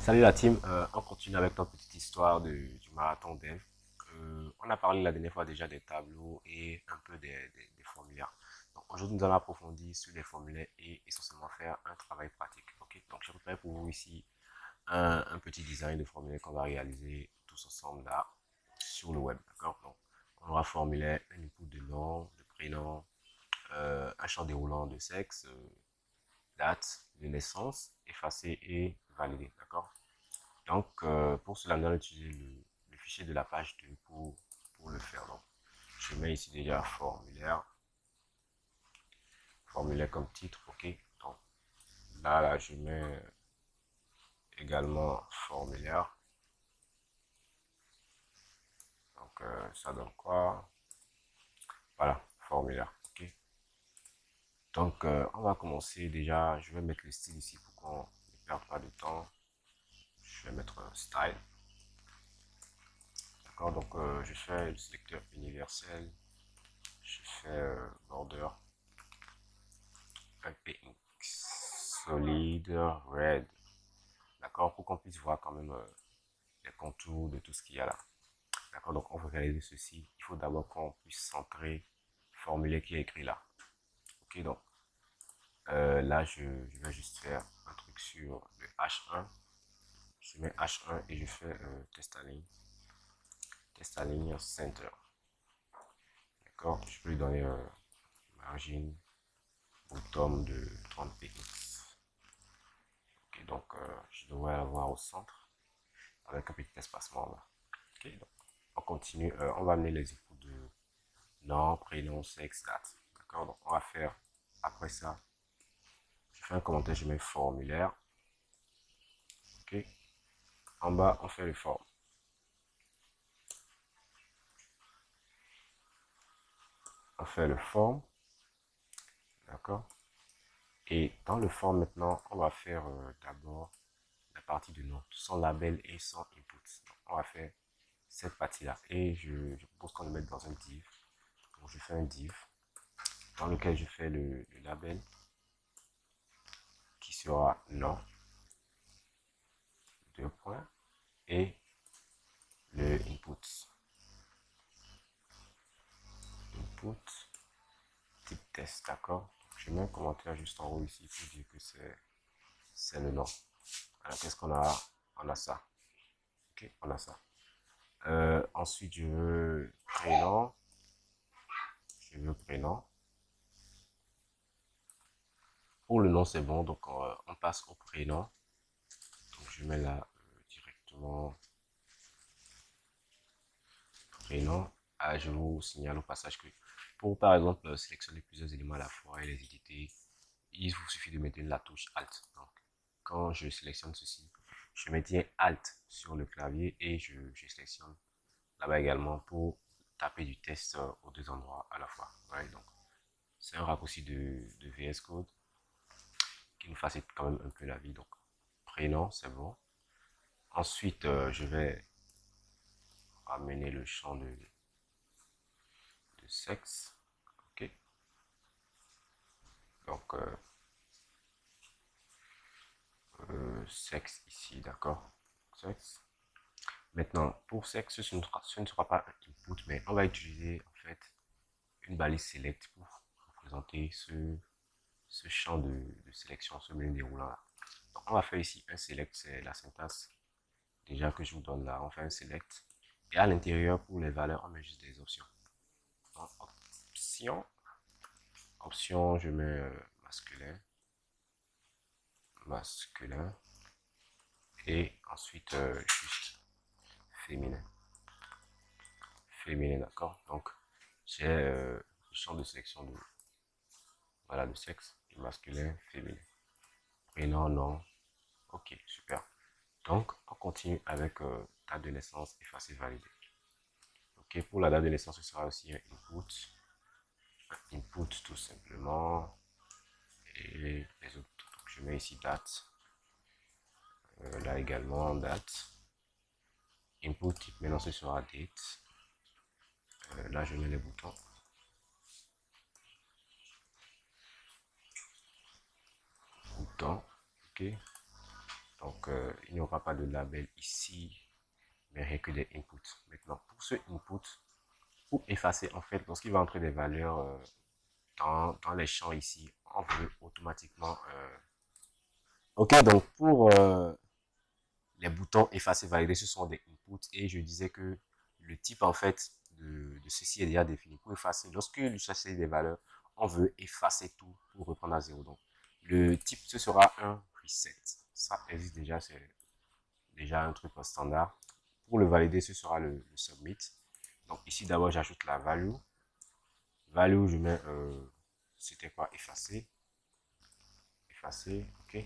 Salut la team, on continue avec notre petite histoire du marathon dev. On a parlé la dernière fois déjà des tableaux et un peu des formulaires. Donc aujourd'hui nous allons approfondir sur les formulaires et essentiellement faire un travail pratique. Ok, donc j'ai préparé pour vous ici un petit design de formulaire qu'on va réaliser tous ensemble là sur le web. D'accord, donc on aura formulaire, un input de nom, de prénom, un champ déroulant de sexe, date de naissance, effacé et validé. D'accord. Donc, pour cela, nous allons utiliser le fichier de la page 2 pour le faire. Donc, je mets ici déjà formulaire, formulaire comme titre, ok. Donc, là, je mets également formulaire. Donc, ça donne quoi? Voilà, formulaire, ok. Donc, on va commencer déjà. Je vais mettre le style ici pour qu'on ne perde pas de temps. Je vais mettre un style. D'accord, donc je fais le sélecteur universel. Je fais border IPX solide red, d'accord, pour qu'on puisse voir quand même les contours de tout ce qu'il y a là. D'accord, donc on veut réaliser ceci. Il faut d'abord qu'on puisse centrer le formulaire qui est écrit là. Ok, donc là je vais juste faire un truc sur le H1. Je mets H1 et je fais test align center. D'accord, je peux lui donner margin bottom de 30 px. Ok, donc je devrais l'avoir au centre avec un petit espacement là. Ok, donc on continue. On va amener les inputs de nom, prénom, sexe, date. D'accord, donc on va faire après ça. Je fais un commentaire, je mets formulaire. Ok, en bas, on fait le form. On fait le form. D'accord, et dans le form maintenant, on va faire d'abord la partie de nom, sans label et sans input. Donc, on va faire cette partie-là et je propose qu'on le mette dans un div. Donc, je fais un div dans lequel je fais le label qui sera nom, deux points, et le input. Input, type test, d'accord. Je mets un commentaire juste en haut ici pour dire que c'est le nom. Alors, qu'est-ce qu'on a? On a ça. Ok, on a ça. Ensuite, je veux prénom. Je veux prénom. Pour le nom, c'est bon. Donc, on passe au prénom. Donc, je mets là directement prénom. Ah, je vous signale au passage que pour, par exemple, sélectionner plusieurs éléments à la fois et les éditer, il vous suffit de mettre la touche Alt. Donc, quand je sélectionne ceci, je maintiens Alt sur le clavier et je sélectionne là-bas également pour taper du test aux deux endroits à la fois. Ouais, donc, c'est un raccourci de VS Code qui nous facilite quand même un peu la vie. Donc, prénom, c'est bon. Ensuite, je vais amener le champ de sexe. Ok. Donc, sexe ici, d'accord. Sexe. Maintenant, pour sexe, ce ne sera pas un input, mais on va utiliser en fait une balise select pour représenter ce champ de sélection, ce menu déroulant là. Donc, on va faire ici un select, c'est la syntaxe déjà que je vous donne là. On fait un select et à l'intérieur, pour les valeurs, on met juste des options. Donc, option, je mets masculin, masculin et ensuite juste féminin. Féminin, d'accord. Donc, j'ai le champ de sélection de, voilà, de sexe, de masculin, féminin. Prénom, nom. Ok, super. Donc, on continue avec date de naissance, effacé, validé. Ok, pour la date de naissance, ce sera aussi un input. Un input tout simplement. Et les autres. Donc, je mets ici date. Là également, date. Input type, maintenant ce sera date. Là, je mets les boutons. Bouton. Ok. Donc, il n'y aura pas de label ici, mais rien que des inputs. Maintenant, pour ce input, pour effacer, en fait, lorsqu'il va entrer des valeurs dans les champs ici, on veut automatiquement... Ok, donc pour les boutons effacer, valider, ce sont des inputs. Et je disais que le type, en fait, de ceci est déjà défini. Pour effacer, lorsque lui chercher des valeurs, on veut effacer tout pour reprendre à zéro. Donc, le type, ce sera un reset. Ça existe déjà, c'est déjà un truc standard. Pour le valider, ce sera le submit. Donc ici, d'abord, j'ajoute la value. Value, je mets, c'était quoi? Effacer. Effacer, ok.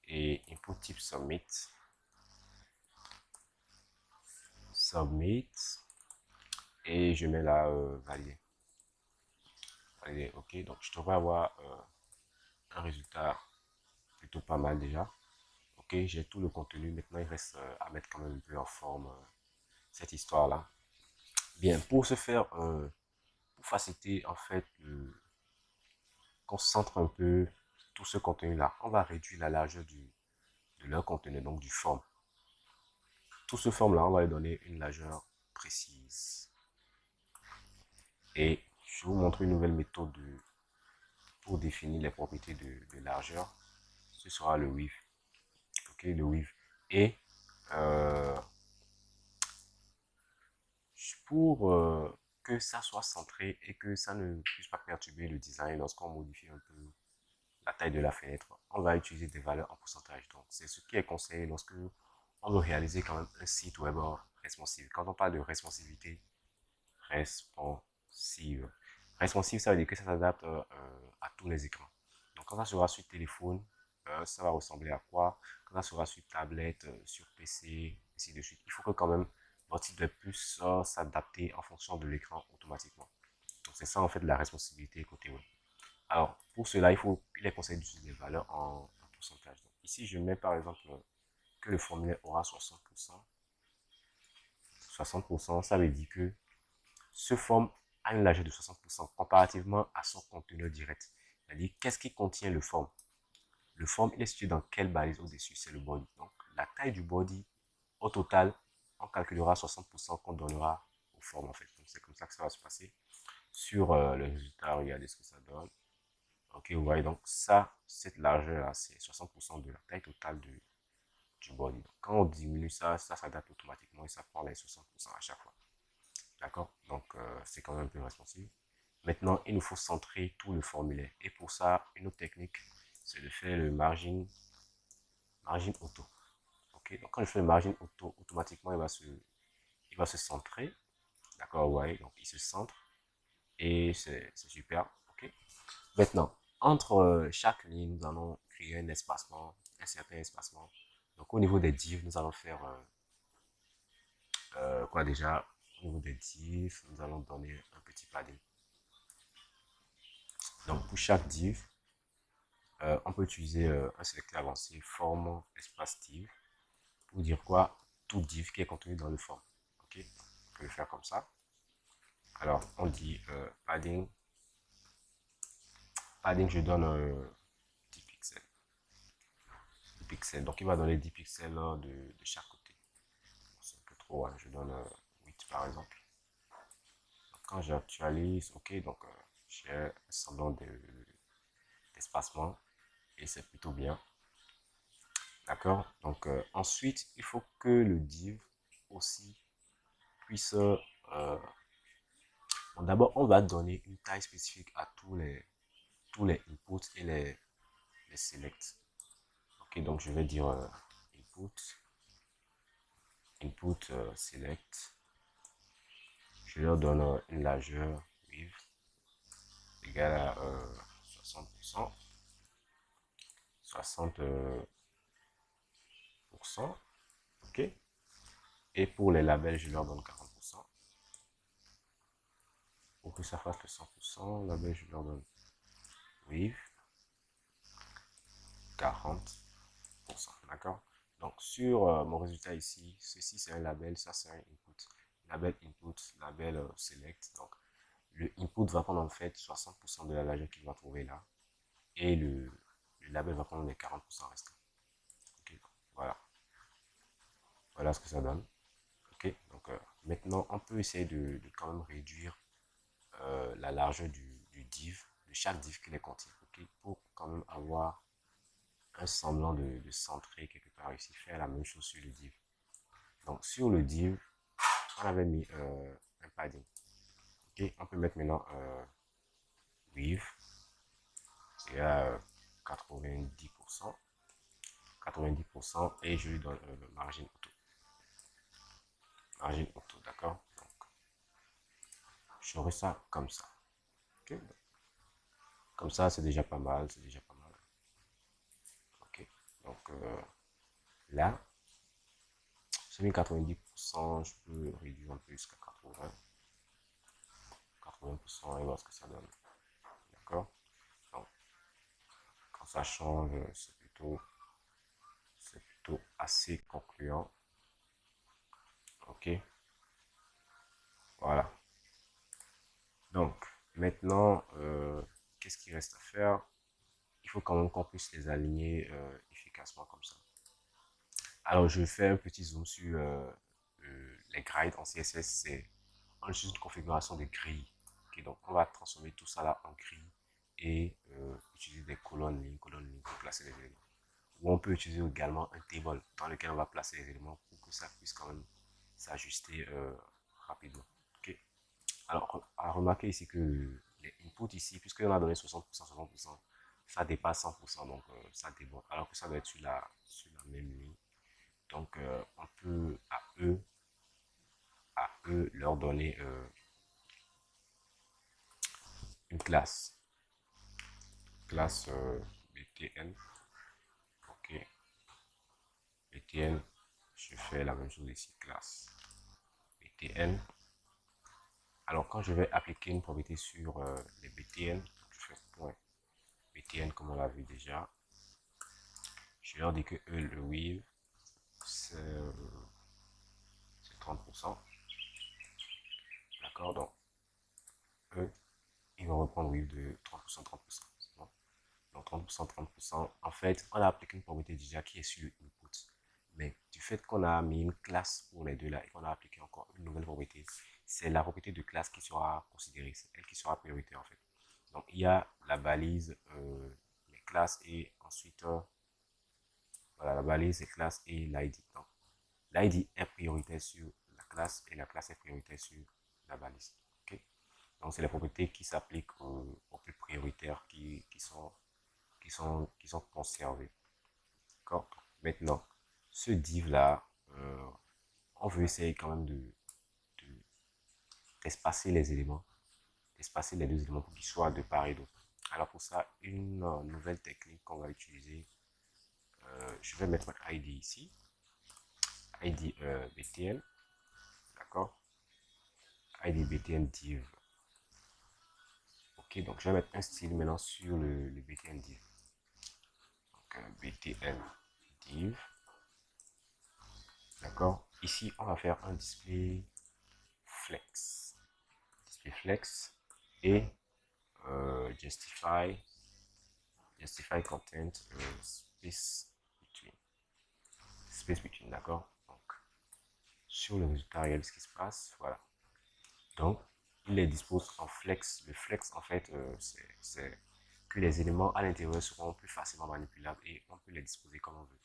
Et input type submit. Submit. Et je mets la valider. Valider, ok. Donc je devrais avoir un résultat plutôt pas mal déjà. Ok, j'ai tout le contenu. Maintenant, il reste à mettre quand même un peu en forme cette histoire-là. Bien, pour ce faire, pour faciliter en fait concentre un peu tout ce contenu-là. On va réduire la largeur de leur contenu, donc du forme. Tout ce forme-là, on va lui donner une largeur précise. Et je vais vous montrer une nouvelle méthode pour définir les propriétés de largeur. Ce sera le width. Ok, le width. Et pour que ça soit centré et que ça ne puisse pas perturber le design lorsqu'on modifie un peu la taille de la fenêtre, on va utiliser des valeurs en pourcentage. Donc, c'est ce qui est conseillé lorsque on veut réaliser quand même un site web responsive. Quand on parle de responsivité, responsive. Responsive, ça veut dire que ça s'adapte à tous les écrans. Donc, quand ça sera sur téléphone, ça va ressembler à quoi? Quand ça sera sur tablette, sur PC, ainsi de suite. Il faut que quand même votre site web puisse s'adapter en fonction de l'écran automatiquement. Donc, c'est ça en fait la responsabilité côté web. Alors, pour cela, il est conseillé d'utiliser des valeurs en pourcentage. Donc, ici, je mets par exemple que le formulaire aura 60%. 60%, ça veut dire que ce forme a une largeur de 60% comparativement à son conteneur direct. C'est-à-dire, qu'est-ce qui contient le forme? Le forme, il est situé dans quelle balise au-dessus? C'est le body. Donc, la taille du body, au total, on calculera 60% qu'on donnera aux formes en fait. Donc, c'est comme ça que ça va se passer. Sur le résultat, regardez ce que ça donne. Ok, vous voyez, donc ça, cette largeur-là, c'est 60% de la taille totale du body. Donc, quand on diminue ça, ça s'adapte automatiquement et ça prend les 60% à chaque fois. D'accord? Donc, c'est quand même un peu responsive. Maintenant, il nous faut centrer tout le formulaire. Et pour ça, une autre technique, c'est de faire le margin auto. Ok? Donc, quand je fais le margin auto, automatiquement, il va se centrer. D'accord? Vous voyez? Donc, il se centre. Et c'est super. Ok? Maintenant, entre chaque ligne, nous allons créer un espacement, un certain espacement. Donc, au niveau des divs, nous allons faire quoi déjà? Au niveau des divs, nous allons donner un petit padding. Donc, pour chaque div, on peut utiliser un sélecteur avancé forme espace div pour dire quoi? Tout div qui est contenu dans le forme. Ok? On peut le faire comme ça. Alors, on dit padding. Padding, je donne 10 pixels. 10 pixels. Donc, il va donner 10 pixels de chaque côté. C'est un peu trop, hein. Je donne 8 par exemple. Donc, quand j'actualise, ok, donc j'ai un semblant d'espacement et c'est plutôt bien. D'accord. Donc, ensuite, il faut que le div aussi puisse. Bon, d'abord, on va donner une taille spécifique à tous les inputs et les selects. Ok, donc je vais dire input select. Je leur donne une largeur width égale à 60%. 60%. Ok. Et pour les labels, je leur donne 40%. Pour que ça fasse le 100%, label, je leur donne width 40%. D'accord? Donc, sur mon résultat ici, ceci c'est un label, ça c'est un input. Label input, label select. Donc, le input va prendre en fait 60% de la largeur qu'il va trouver là. Et le label va prendre les 40% restants. Okay. Voilà, voilà ce que ça donne. Ok, donc maintenant on peut essayer de quand même réduire la largeur du div, de chaque div qui les contient, ok, pour quand même avoir un semblant de centrer quelque part ici, faire la même chose sur le div. Donc sur le div, on avait mis un padding. Ok, on peut mettre maintenant width et à 90%, 90% et je lui donne margin auto. Margin auto, d'accord? Donc j'aurai ça comme ça. Ok, comme ça c'est déjà pas mal, c'est déjà pas mal. Ok, donc là, j'ai mis 90%, je peux réduire un peu jusqu'à 80%. 80% et voir ce que ça donne. D'accord? Donc, quand ça change, c'est plutôt assez concluant. Ok? Voilà. Donc, maintenant, qu'est-ce qu'il reste à faire? Il faut quand même qu'on puisse les aligner efficacement comme ça. Alors, je fais un petit zoom sur les grids en CSS. C'est juste une configuration de grille. Okay, donc, on va transformer tout ça là en grille et utiliser des colonnes, lignes pour placer les éléments. Ou on peut utiliser également un table dans lequel on va placer les éléments pour que ça puisse quand même s'ajuster rapidement. Okay. Alors, à remarquer ici que les inputs ici, puisqu'on a donné 60%, 60%, ça dépasse 100%, donc ça déborde. Alors que ça doit être sur la même ligne. Donc, on peut à eux leur donner une classe BTN. Ok, BTN, je fais la même chose ici, classe BTN. Alors, quand je vais appliquer une propriété sur les BTN, je fais point BTN comme on l'a vu déjà. Je leur dis que eux, le width, c'est 30%. D'accord, donc eux, ils vont reprendre width de 30%, 30%. Bon. Donc 30%, 30%. En fait, on a appliqué une propriété déjà qui est sur le input. Mais du fait qu'on a mis une classe pour les deux là et qu'on a appliqué encore une nouvelle propriété, c'est la propriété de classe qui sera considérée. C'est elle qui sera prioritaire en fait. Donc il y a la balise, les classes et ensuite, voilà, la balise, les classes et l'ID. Donc l'ID est prioritaire sur la classe et la classe est prioritaire sur la balise. Okay? Donc c'est les propriétés qui s'appliquent aux plus prioritaires qui sont conservées. D'accord? Maintenant, ce div là, on veut essayer quand même d'espacer les éléments, d'espacer les deux éléments pour qu'ils soient de part et d'autre. Alors pour ça, une nouvelle technique qu'on va utiliser, je vais mettre un ID ici, ID BTN, d'accord? ID BTN div. Ok, donc je vais mettre un style maintenant sur le BTN div. Donc BTN div, d'accord? Ici, on va faire un display flex. Display flex et justify content space between, d'accord? Donc sur le résultat réel, ce qui se passe, voilà. Donc il les dispose en flex. Le flex en fait, c'est que les éléments à l'intérieur seront plus facilement manipulables et on peut les disposer comme on veut.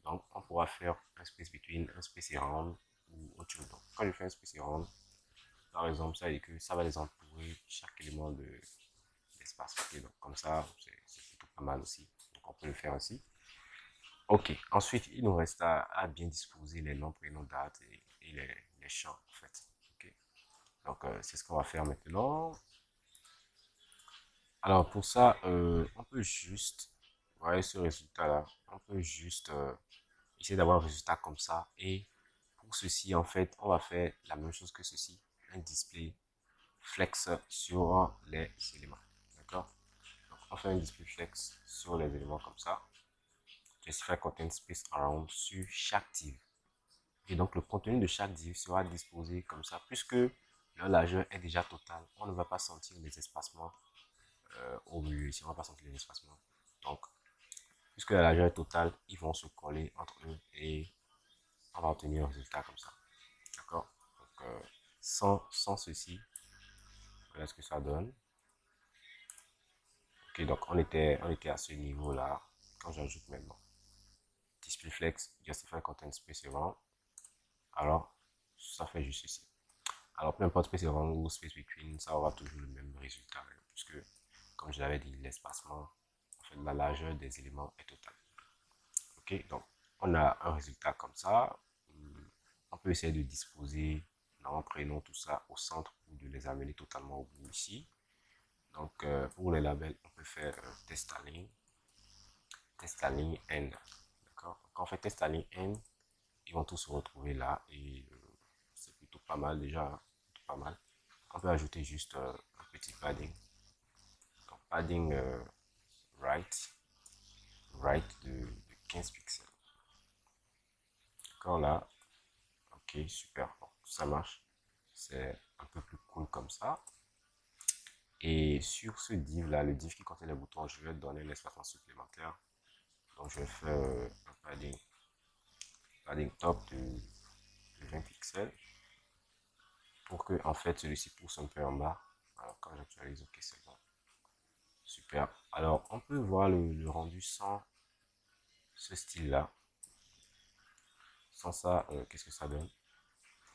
Donc on pourra faire un space between, un space around ou autre chose. Donc quand je fais un space around, par exemple, ça veut dire que ça va les entourer chaque élément de l'espace. Okay, donc comme ça, c'est plutôt pas mal aussi. Donc on peut le faire ainsi. Ok, ensuite il nous reste à bien disposer les noms, prénoms, dates et les champs en fait. Ok, donc c'est ce qu'on va faire maintenant. Alors pour ça, on peut juste, vous voyez ce résultat là, on peut juste essayer d'avoir un résultat comme ça. Et pour ceci, en fait, on va faire la même chose que ceci, un display flex sur les éléments. D'accord? Donc on fait un display flex sur les éléments comme ça. Justify content space around sur chaque div. Et donc le contenu de chaque div sera disposé comme ça, puisque leur largeur est déjà totale. On ne va pas sentir les espacements au milieu ici, on va pas sentir les espacements. Donc puisque la largeur est totale, ils vont se coller entre eux et on va obtenir un résultat comme ça. D'accord? Donc, sans ceci, voilà ce que ça donne. Ok, donc on était à ce niveau-là. Quand j'ajoute maintenant displayFlex, justify content space avant, alors ça fait juste ceci. Alors peu importe space avant ou space between, ça aura toujours le même résultat, puisque comme je l'avais dit, l'espacement, en fait, la largeur des éléments est totale. Ok, donc on a un résultat comme ça. On peut essayer de disposer nom, prénom, tout ça au centre ou de les amener totalement au bout ici. Donc pour les labels, on peut faire test align end. D'accord. Quand on fait test align end, ils vont tous se retrouver là et c'est plutôt pas mal déjà, hein, pas mal. On peut ajouter juste un petit padding. Donc, padding right de 15 pixels. D'accord là. Ok, super. Bon, ça marche. C'est un peu plus cool comme ça. Et sur ce div là, le div qui contient les boutons, je vais donner un espacement supplémentaire. Donc je vais faire un padding top de 20 pixels pour que en fait celui-ci pousse un peu en bas. Alors quand j'actualise, ok, c'est bon. Super. Alors on peut voir le rendu sans ce style là. Sans ça, qu'est-ce que ça donne?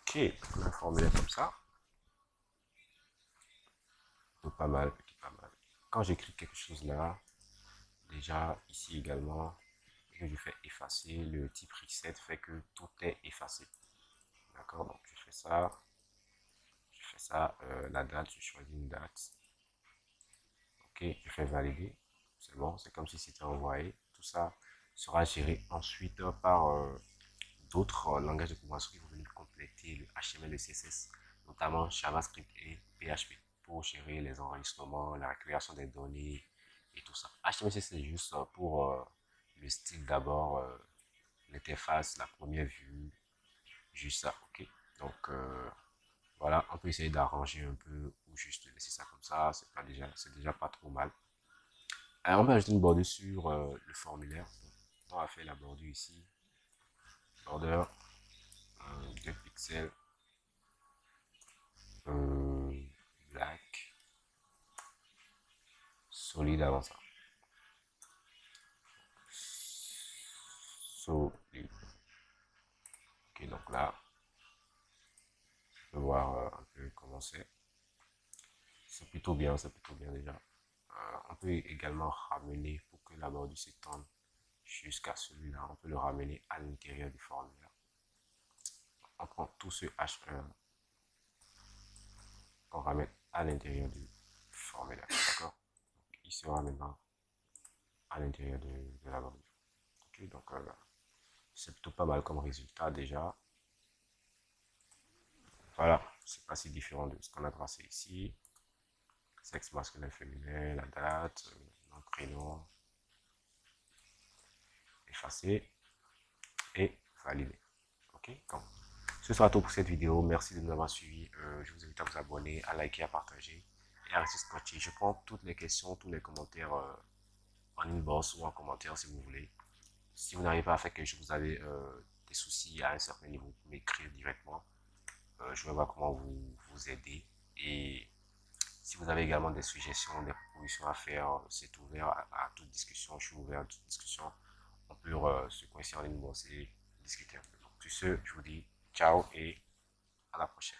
Ok, on a un formulaire comme ça. Pas mal, pas mal. Quand j'écris quelque chose là, déjà ici également, que je fais effacer, le type reset fait que tout est effacé. D'accord, donc je fais ça, la date, je choisis une date. Ok, je fais valider. C'est bon, c'est comme si c'était envoyé. Tout ça sera géré ensuite par d'autres langages de programmation qui vont venir compléter le HTML et CSS, notamment JavaScript et PHP, pour gérer les enregistrements, la récupération des données et tout ça. HTML, c'est juste pour le style d'abord, l'interface, la première vue, juste ça, ok. Donc voilà, on peut essayer d'arranger un peu ou juste laisser ça comme ça, c'est déjà pas trop mal. Alors, on peut ajouter une bordure sur le formulaire. On va faire la bordure ici, border 2 pixels, black, solide avant ça. Solide. Ok, donc là, on peut voir un peu comment c'est. C'est plutôt bien déjà. On peut également ramener pour que la bordure s'étende jusqu'à celui-là. On peut le ramener à l'intérieur du formulaire. On prend tout ce H1 qu'on ramène à l'intérieur du formulaire. D'accord? Il sera maintenant à l'intérieur de la bordure. Ok, donc c'est plutôt pas mal comme résultat déjà. Voilà, c'est pas si différent de ce qu'on a tracé ici. Sexe masculin, féminin, la date, nom, prénom, effacé et validé. Ok, donc ce sera tout pour cette vidéo. Merci de nous avoir suivis. Je vous invite à vous abonner, à liker, à partager et à rester scotché. Je prends toutes les questions, tous les commentaires en inbox ou en commentaire si vous voulez. Si vous n'arrivez pas à faire quelque chose, vous avez des soucis à un certain niveau, vous pouvez m'écrire directement. Je vais voir comment vous aider. Et si vous avez également des suggestions, des propositions à faire, c'est ouvert à toute discussion. Je suis ouvert à toute discussion. On peut se coincer en ligne, et discuter un peu. Donc, sur ce, je vous dis ciao et à la prochaine.